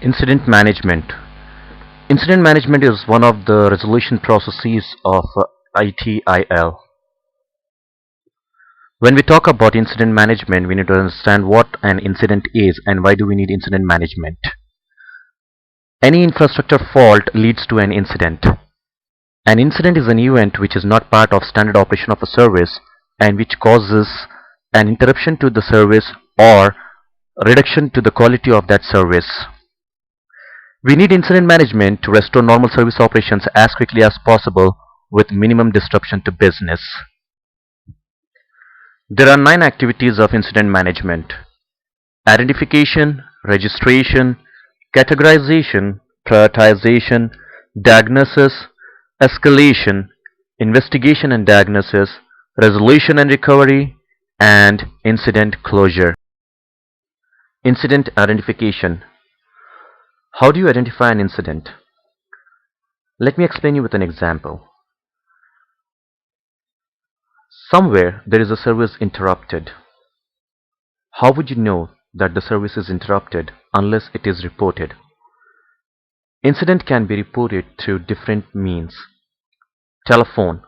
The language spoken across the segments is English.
Incident management. Incident management is one of the resolution processes of ITIL. When we talk about incident management, we need to understand what an incident is and why do we need incident management. Any infrastructure fault leads to an incident. An incident is an event which is not part of standard operation of a service and which causes an interruption to the service or reduction to the quality of that service. We need incident management to restore normal service operations as quickly as possible with minimum disruption to business. There are 9 activities of incident management: identification, registration, categorization, prioritization, diagnosis, escalation, investigation and diagnosis, resolution and recovery, and incident closure. Incident identification. How do you identify an incident? Let me explain you with an example. Somewhere there is a service interrupted. How would you know that the service is interrupted unless it is reported? Incident can be reported through different means. Telephone,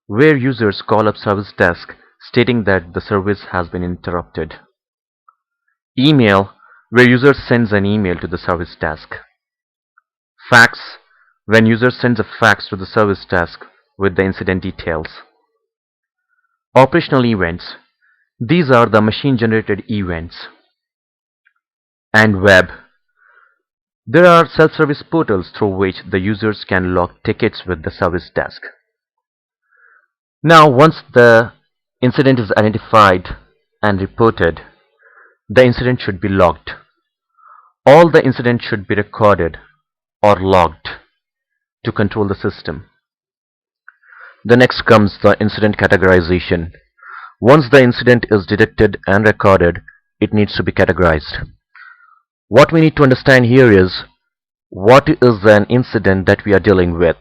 where users call up service desk stating that the service has been interrupted. Email, where user sends an email to the service desk. Fax, when user sends a fax to the service desk with the incident details. Operational events, these are the machine generated events. And web, there are self-service portals through which the users can log tickets with the service desk. Now once the incident is identified and reported, the incident should be logged. All the incidents should be recorded or logged to control the system. The next comes the incident categorization. Once the incident is detected and recorded, it needs to be categorized. What we need to understand here is, what is an incident that we are dealing with?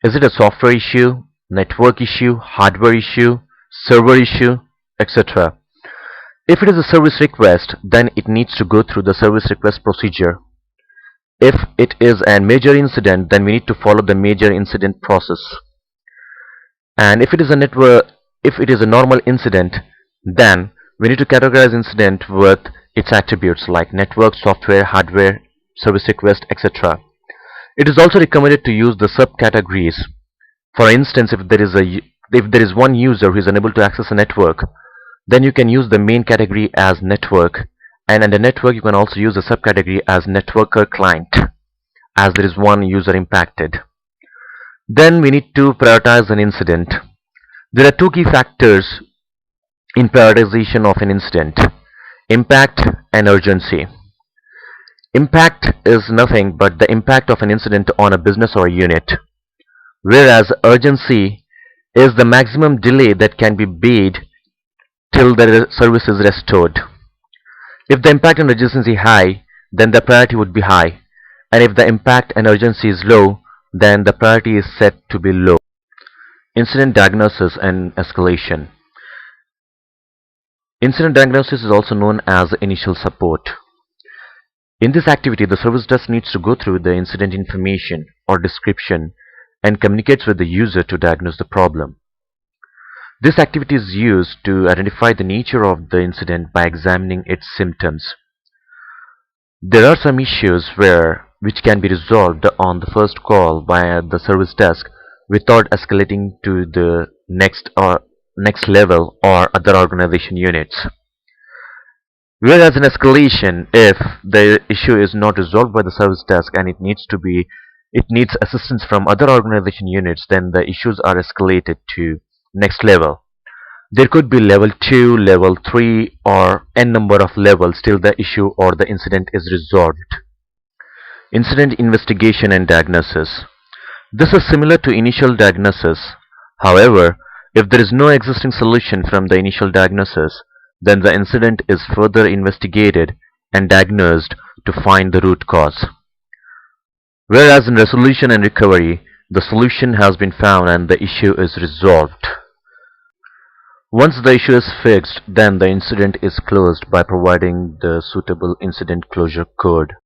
Is it a software issue, network issue, hardware issue, server issue, etc.? If it is a service request, then it needs to go through the service request procedure. If it is a major incident, then we need to follow the major incident process. And if it is a normal incident, then we need to categorize incident with its attributes like network, software, hardware, service request, etc. It is also recommended to use the subcategories. For instance, if there is one user who is unable to access a network, then you can use the main category as network, and under network you can also use the subcategory as networker client, as there is one user impacted. Then we need to prioritize an incident. There are 2 key factors in prioritization of an incident: impact and urgency. Impact is nothing but the impact of an incident on a business or a unit, whereas urgency is the maximum delay that can be made till the service is restored. If the impact and urgency is high, then the priority would be high, and if the impact and urgency is low, then the priority is set to be low. Incident diagnosis and escalation. Incident diagnosis is also known as initial support. In this activity, the service desk needs to go through the incident information or description and communicates with the user to diagnose the problem. This activity is used to identify the nature of the incident by examining its symptoms. There are some issues which can be resolved on the first call by the service desk without escalating to the next level or other organization units. Whereas in escalation, if the issue is not resolved by the service desk and it needs assistance from other organization units, then the issues are escalated to next level. There could be level 2, level 3, or n number of levels till the issue or the incident is resolved. Incident investigation and diagnosis. This is similar to initial diagnosis. However, if there is no existing solution from the initial diagnosis, then the incident is further investigated and diagnosed to find the root cause. Whereas in resolution and recovery, the solution has been found and the issue is resolved. Once the issue is fixed, then the incident is closed by providing the suitable incident closure code.